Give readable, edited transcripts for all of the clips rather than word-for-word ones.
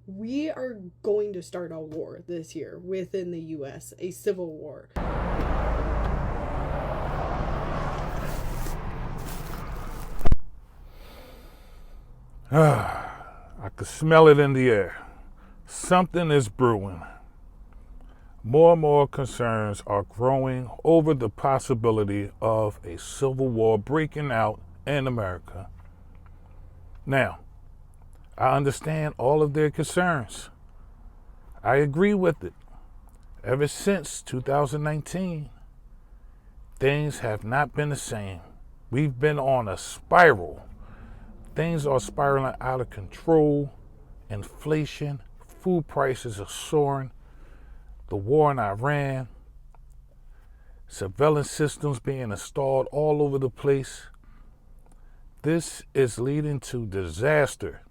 We are going to start a war this year within the US, a civil war. I could smell it in the air. Something is brewing. More and more concerns are growing over the possibility of a civil war breaking out in America. Now, I understand all of their concerns. I agree with it. Ever since 2019, things have not been the same. We've been on a spiral. Things are spiraling out of control. Inflation, food prices are soaring. The war in Iran, surveillance systems being installed all over the place. This is leading to disaster,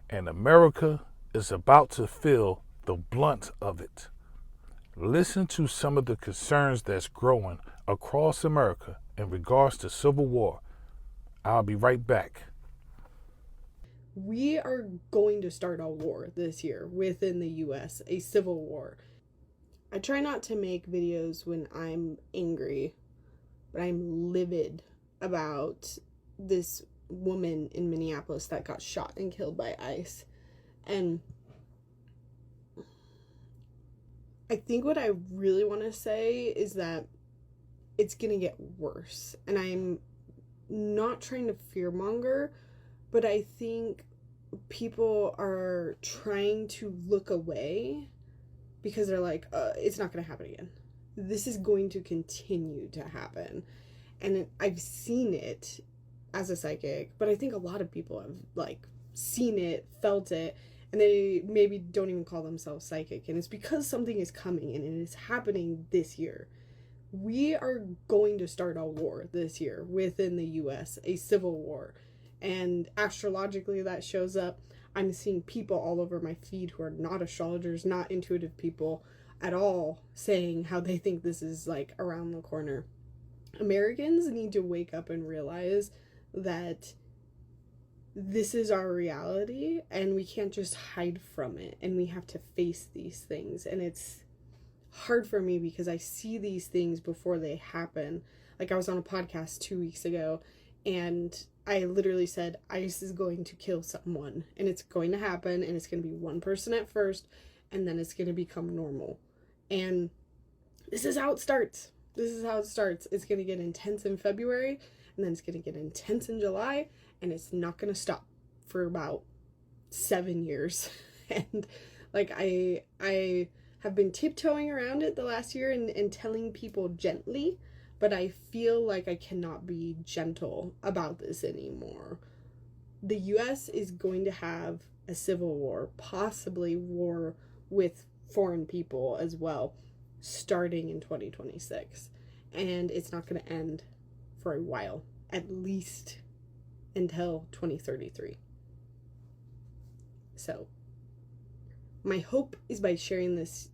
and America is about to feel the blunt of it. Listen to some of the concerns that's growing across America in regards to civil war. I'll be right back. We are going to start a war this year within the US, a civil war. I try not to make videos when I'm angry, but I'm livid about this woman in Minneapolis that got shot and killed by ICE. And I think what I really want to say is that it's going to get worse. And I'm not trying to fearmonger, but I think people are trying to look away because they're like, it's not going to happen again. This is going to continue to happen. And I've seen it as a psychic, but I think a lot of people have seen it, felt it, and they maybe don't even call themselves psychic. And it's because something is coming and it is happening this year. We are going to start a war this year within the US, a civil war. And astrologically that shows up. I'm seeing people all over my feed who are not astrologers, not intuitive people at all, saying how they think this is around the corner. Americans need to wake up and realize that this is our reality and we can't just hide from it, and we have to face these things. And it's hard for me because I see these things before they happen. I was on a podcast 2 weeks ago and I literally said, ICE is going to kill someone, and it's going to happen, and it's going to be one person at first, and then it's going to become normal. And this is how it starts. It's going to get intense in February, and then it's going to get intense in July, and it's not going to stop for about 7 years. And I have been tiptoeing around it the last year and telling people gently, but I feel like I cannot be gentle about this anymore. The US is going to have a civil war, possibly war with foreign people as well, starting in 2026. And it's not going to end for a while, at least until 2033. So, my hope is by sharing this,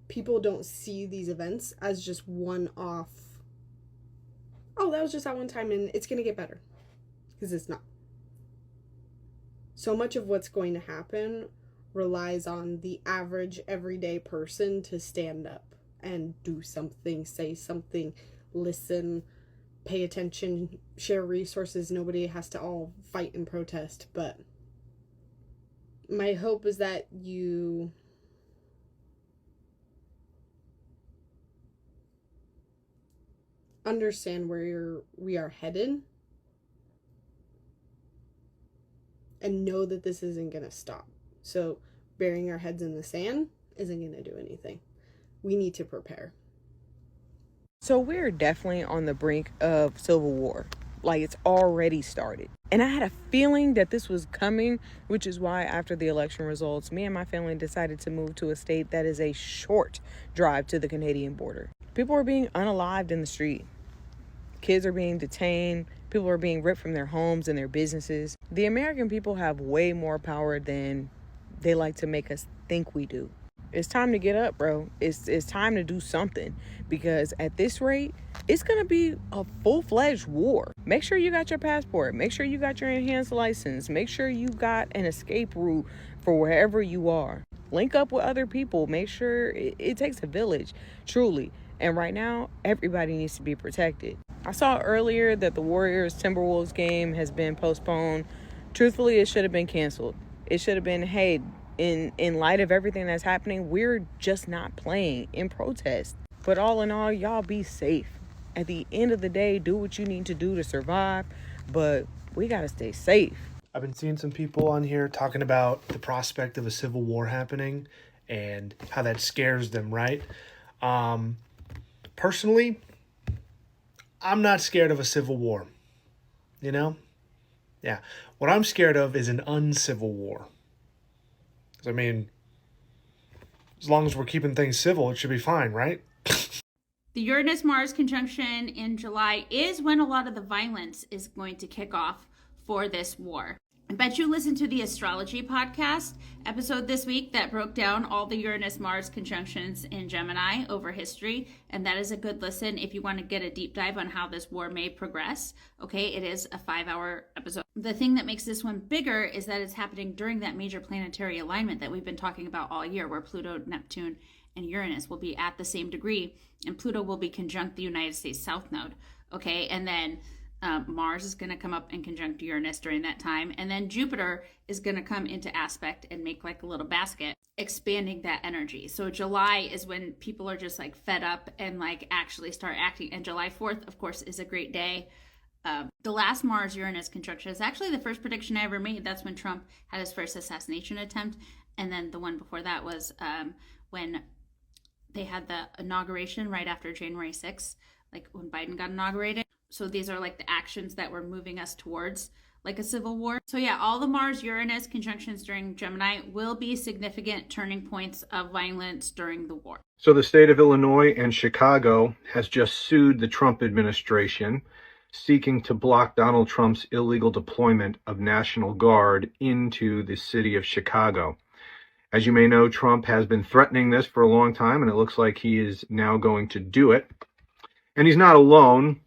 people don't see these events as just one-off, oh, that was just that one time and it's going to get better. Because it's not. So much of what's going to happen relies on the average everyday person to stand up and do something, say something, listen, pay attention, share resources. Nobody has to all fight and protest, but my hope is that you understand where we are headed and know that this isn't going to stop. So burying our heads in the sand isn't going to do anything. We need to prepare. So we're definitely on the brink of civil war. It's already started. And I had a feeling that this was coming, which is why after the election results, me and my family decided to move to a state that is a short drive to the Canadian border. People are being unalived in the street. Kids are being detained. People are being ripped from their homes and their businesses. The American people have way more power than they like to make us think we do. It's time to get up, bro. It's time to do something, because at this rate, it's going to be a full-fledged war. Make sure you got your passport. Make sure you got your enhanced license. Make sure you got an escape route for wherever you are. Link up with other people. Make sure it takes a village, truly. And right now, everybody needs to be protected. I saw earlier that the Warriors-Timberwolves game has been postponed. Truthfully, it should have been canceled. It should have been, hey, in light of everything that's happening, we're just not playing in protest. But all in all, y'all be safe. At the end of the day, do what you need to do to survive, but we gotta stay safe. I've been seeing some people on here talking about the prospect of a civil war happening and how that scares them, right? Personally, I'm not scared of a civil war, you know? Yeah. What I'm scared of is an uncivil war. I mean, as long as we're keeping things civil, it should be fine, right? The Uranus-Mars conjunction in July is when a lot of the violence is going to kick off for this war. I bet you listened to the astrology podcast episode this week that broke down all the Uranus-Mars conjunctions in Gemini over history, and that is a good listen if you want to get a deep dive on how this war may progress. Okay, it is a 5-hour episode. The thing that makes this one bigger is that it's happening during that major planetary alignment that we've been talking about all year, where Pluto, Neptune, and Uranus will be at the same degree, and Pluto will be conjunct the United States South Node. Okay, and then Mars is going to come up and conjunct Uranus during that time. And then Jupiter is going to come into aspect and make like a little basket, expanding that energy. So July is when people are just like fed up and like actually start acting. And July 4th, of course, is a great day. The last Mars-Uranus conjunction is actually the first prediction I ever made. That's when Trump had his first assassination attempt. And then the one before that was when they had the inauguration right after January 6th, like when Biden got inaugurated. So these are like the actions that were moving us towards like a civil war. So yeah, all the Mars-Uranus conjunctions during Gemini will be significant turning points of violence during the war. So the state of Illinois and Chicago has just sued the Trump administration, seeking to block Donald Trump's illegal deployment of National Guard into the city of Chicago. As you may know, Trump has been threatening this for a long time, and it looks like he is now going to do it. And he's not alone.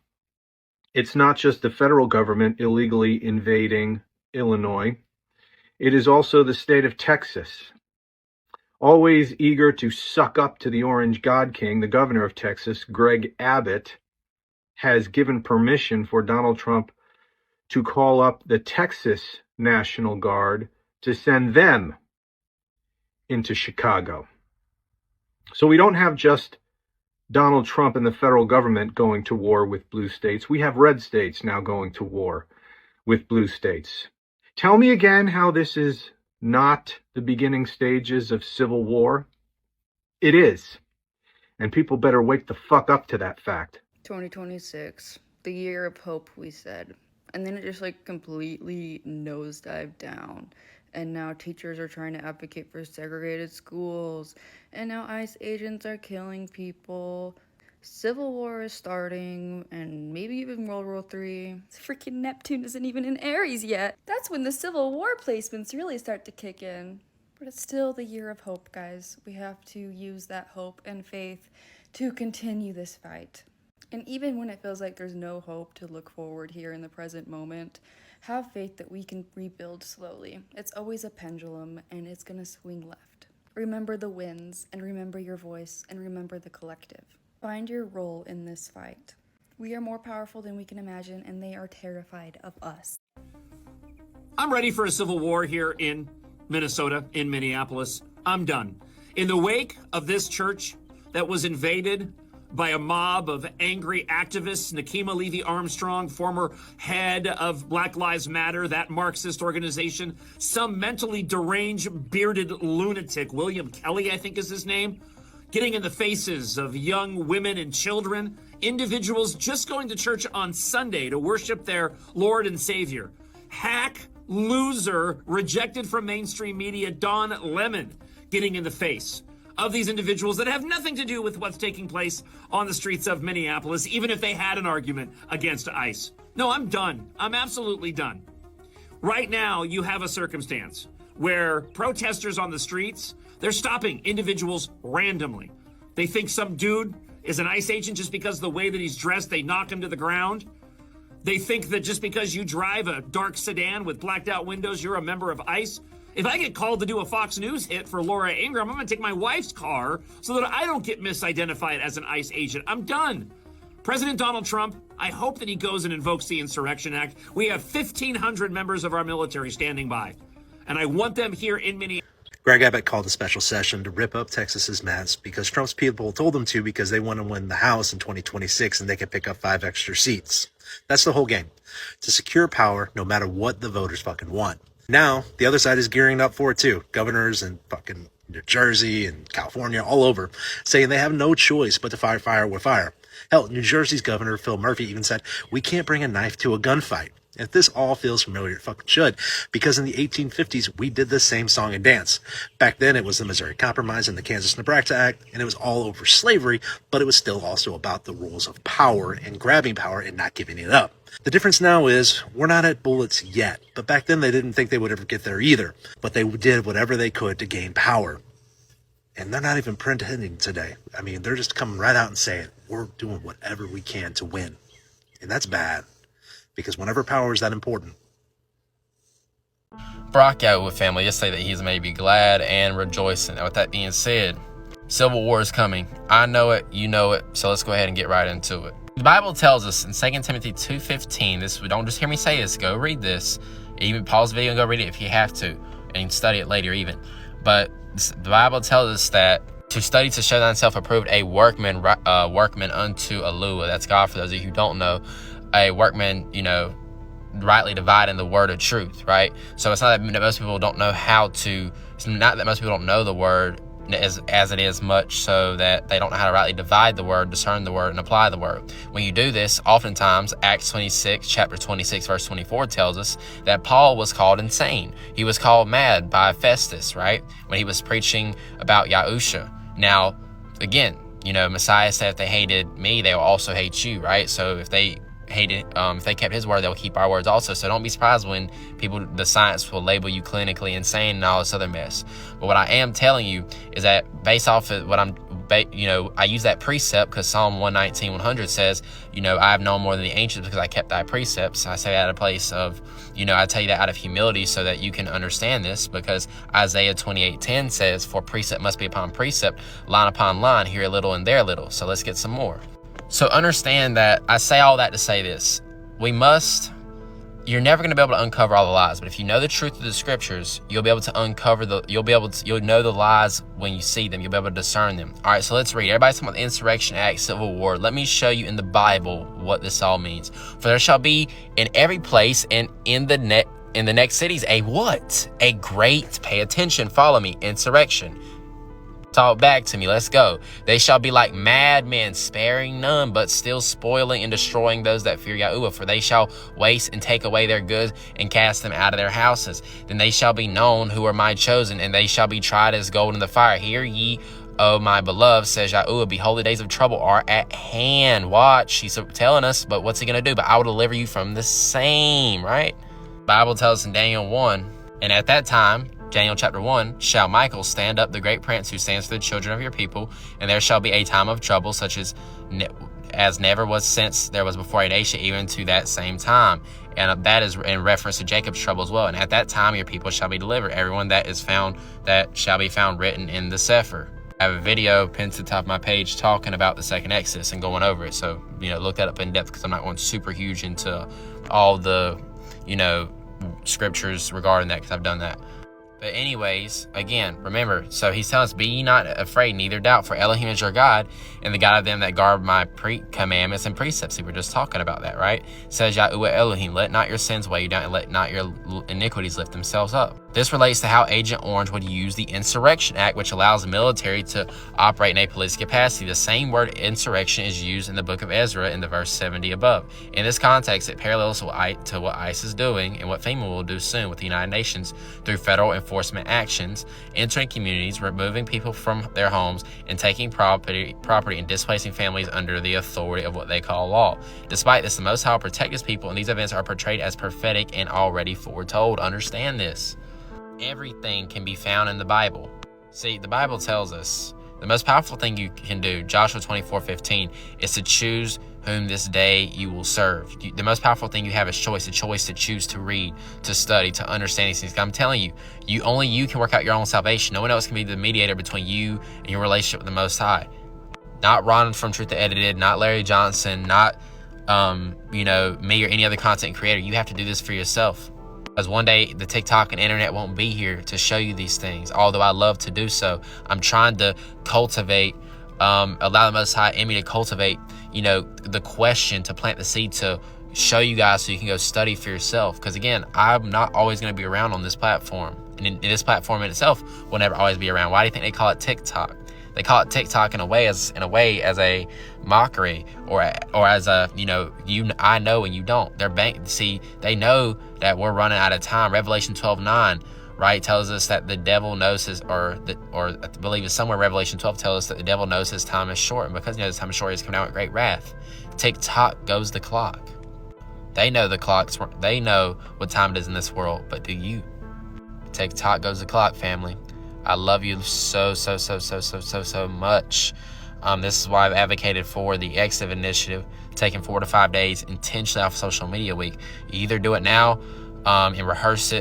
It's not just the federal government illegally invading Illinois. It is also the state of Texas. Always eager to suck up to the Orange God King, the governor of Texas, Greg Abbott, has given permission for Donald Trump to call up the Texas National Guard to send them into Chicago. So we don't have just Donald Trump and the federal government going to war with blue states. We have red states now going to war with blue states. Tell me again how this is not the beginning stages of civil war. It is. And people better wake the fuck up to that fact. 2026, the year of hope, we said. And then it just like completely nosedived down. And now teachers are trying to advocate for segregated schools. And now ICE agents are killing people. Civil war is starting, and maybe even World War III. Freaking Neptune isn't even in Aries yet. That's when the Civil War placements really start to kick in. But it's still the year of hope, guys. We have to use that hope and faith to continue this fight. And even when it feels like there's no hope to look forward here in the present moment, have faith that we can rebuild slowly. It's always a pendulum, and it's gonna swing left. Remember the wins, and remember your voice, and remember the collective. Find your role in this fight. We are more powerful than we can imagine, and they are terrified of us. I'm ready for a civil war here in Minnesota, in Minneapolis. I'm done. In the wake of this church that was invaded by a mob of angry activists, Nakima Levy-Armstrong, former head of Black Lives Matter, that Marxist organization, some mentally deranged, bearded lunatic, William Kelly, I think is his name, getting in the faces of young women and children, individuals just going to church on Sunday to worship their Lord and Savior. Hack, loser, rejected from mainstream media, Don Lemon, getting in the face of these individuals that have nothing to do with what's taking place on the streets of Minneapolis, even if they had an argument against ICE. No, I'm done. I'm absolutely done. Right now, you have a circumstance where protesters on the streets, they're stopping individuals randomly. They think some dude is an ICE agent just because of the way that he's dressed, they knock him to the ground. They think that just because you drive a dark sedan with blacked out windows, you're a member of ICE. If I get called to do a Fox News hit for Laura Ingraham, I'm going to take my wife's car so that I don't get misidentified as an ICE agent. I'm done. President Donald Trump, I hope that he goes and invokes the Insurrection Act. We have 1,500 members of our military standing by, and I want them here in Minneapolis. Greg Abbott called a special session to rip up Texas's mess because Trump's people told them to because they want to win the House in 2026 and they can pick up 5 extra seats. That's the whole game. To secure power no matter what the voters fucking want. Now, the other side is gearing up for it too. Governors in fucking New Jersey and California, all over, saying they have no choice but to fight fire with fire. Hell, New Jersey's governor, Phil Murphy, even said, we can't bring a knife to a gunfight. If this all feels familiar, it fucking should, because in the 1850s, we did the same song and dance. Back then, it was the Missouri Compromise and the Kansas-Nebraska Act, and it was all over slavery, but it was still also about the rules of power and grabbing power and not giving it up. The difference now is, we're not at bullets yet, but back then they didn't think they would ever get there either, but they did whatever they could to gain power. And they're not even pretending today. I mean, they're just coming right out and saying, we're doing whatever we can to win. And that's bad. Because whenever power is that important. Brock out with family just say that he's maybe glad and rejoicing. Now, with that being said, Civil War is coming. I know it, you know it, so let's go ahead and get right into it. The Bible tells us in 2 Timothy 2:15, this, don't just hear me say this, go read this. Even pause the video and go read it if you have to, and study it later even. But the Bible tells us that to study to show thyself approved, a workman unto Alua. That's God for those of you who don't know. A workman, rightly dividing the word of truth, right? So it's not that most people don't know it's not that most people don't know the word as it is much so that they don't know how to rightly divide the word, discern the word, and apply the word. When you do this, oftentimes, Acts 26, chapter 26, verse 24 tells us that Paul was called insane. He was called mad by Festus, right? When he was preaching about Yahusha. Now, again, Messiah said if they hated me, they will also hate you, right? So if they if they kept his word, they'll keep our words also. So don't be surprised when the science will label you clinically insane and all this other mess. But what I am telling you is that based off of what I use that precept because Psalm 119:100 says, I have known more than the ancients because I kept thy precepts. I say that out of place of, I tell you that out of humility so that you can understand this, because Isaiah 28:10 says, for precept must be upon precept, line upon line, here a little and there a little. So let's get some more. So understand that I say all that to say this. You're never going to be able to uncover all the lies, but if you know the truth of the scriptures, you'll be able to you'll know the lies when you see them. You'll be able to discern them. All right, so let's read. Everybody's talking about the Insurrection Act, Civil War. Let me show you in the Bible what this all means. For there shall be in every place and in the next cities a what? A great, pay attention, follow me, insurrection. Talk back to me. Let's go. They shall be like madmen, sparing none, but still spoiling and destroying those that fear Yahuwah. For they shall waste and take away their goods and cast them out of their houses. Then they shall be known who are my chosen, and they shall be tried as gold in the fire. Hear ye, O my beloved, says Yahuwah. Behold, the days of trouble are at hand. Watch. He's telling us, but what's he going to do? But I will deliver you from the same, right? The Bible tells us in Daniel 1, and at that time, Daniel chapter 1, shall Michael stand up, the great prince who stands for the children of your people, and there shall be a time of trouble such as never was since there was before Adashia, even to that same time. And that is in reference to Jacob's trouble as well. And at that time your people shall be delivered, everyone that shall be found written in the Sefer. I have a video pinned to the top of my page talking about the second Exodus and going over it. So, look that up in depth because I'm not going super huge into all the, scriptures regarding that because I've done that. But anyways, again, remember, so he's telling us, be ye not afraid, neither doubt, for Elohim is your God, and the God of them that guard my commandments and precepts. We were just talking about that, right? Says Yahuwah Elohim, let not your sins weigh you down, and let not your iniquities lift themselves up. This relates to how Agent Orange would use the Insurrection Act, which allows the military to operate in a police capacity. The same word insurrection is used in the book of Ezra in the verse 70 above. In this context, it parallels to what ICE is doing and what FEMA will do soon with the United Nations through federal enforcement actions, entering communities, removing people from their homes, and taking property and displacing families under the authority of what they call law. Despite this, the Most High will protect his people, and these events are portrayed as prophetic and already foretold. Understand this. Everything can be found in the Bible. See, the Bible tells us the most powerful thing you can do, Joshua 24:15, is to choose whom this day you will serve. The most powerful thing you have is choice, a choice to choose to read, to study, to understand these things. I'm telling you, only you can work out your own salvation. No one else can be the mediator between you and your relationship with the Most High. Not Ron from Truth Edited, not Larry Johnson, not me or any other content creator. You have to do this for yourself. Because one day the TikTok and internet won't be here to show you these things. Although I love to do so, I'm trying to cultivate, allow the Most High in me to cultivate, the question, to plant the seed to show you guys so you can go study for yourself. Because again, I'm not always going to be around on this platform. And in this platform in itself will never always be around. Why do you think they call it TikTok? They call it TikTok in a way as a mockery, or as a I know and you don't. They know that we're running out of time. Revelation 12:9, right, tells us that the devil knows his, or I believe it's somewhere Revelation 12 tells us that the devil knows his time is short, and because he knows his time is short, he's coming out with great wrath. TikTok goes the clock. They know the clocks. They know what time it is in this world, but do you? TikTok goes the clock, family. I love you so much. This is why I've advocated for the Exit Initiative, taking 4 to 5 days intentionally off social media week. You either do it now and rehearse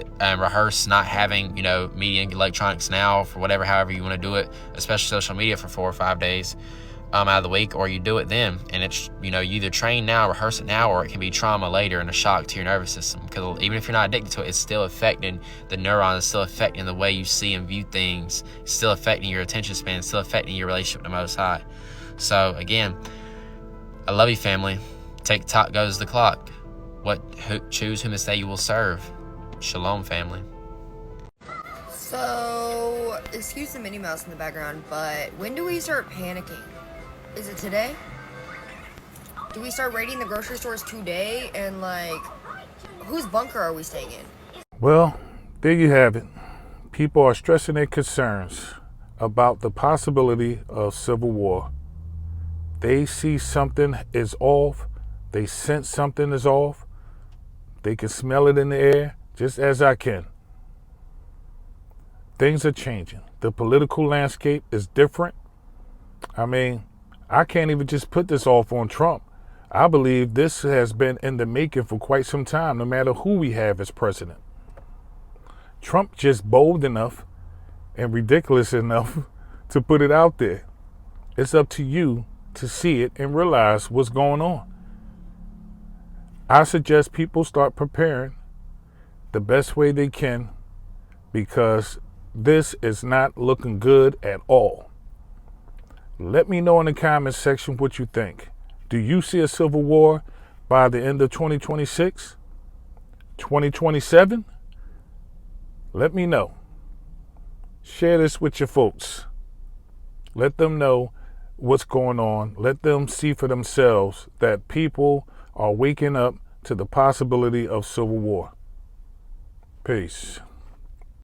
not having, media and electronics now for however you want to do it, especially social media for 4 or 5 days out of the week, or you do it then. And it's, you either train now, rehearse it now, or it can be trauma later and a shock to your nervous system. Because even if you're not addicted to it, it's still affecting the neurons, it's still affecting the way you see and view things, it's still affecting your attention span, it's still affecting your relationship with the Most High. So again, I love you, family. TikTok goes the clock. Choose whom this day you will serve. Shalom, family. So, excuse the Minnie Mouse in the background, but when do we start panicking? Is it today? Do we start raiding the grocery stores today? And whose bunker are we staying in? Well, there you have it. People are stressing their concerns about the possibility of civil war. They see something is off. They sense something is off. They can smell it in the air, just as I can. Things are changing. The political landscape is different. I can't even just put this off on Trump. I believe this has been in the making for quite some time, no matter who we have as president. Trump just bold enough and ridiculous enough to put it out there. It's up to you to see it and realize what's going on. I suggest people start preparing the best way they can, because this is not looking good at all. Let me know in the comments section what you think. Do you see a civil war by the end of 2026? 2027? Let me know. Share this with your folks. Let them know what's going on. Let them see for themselves that people are waking up to the possibility of civil war. Peace.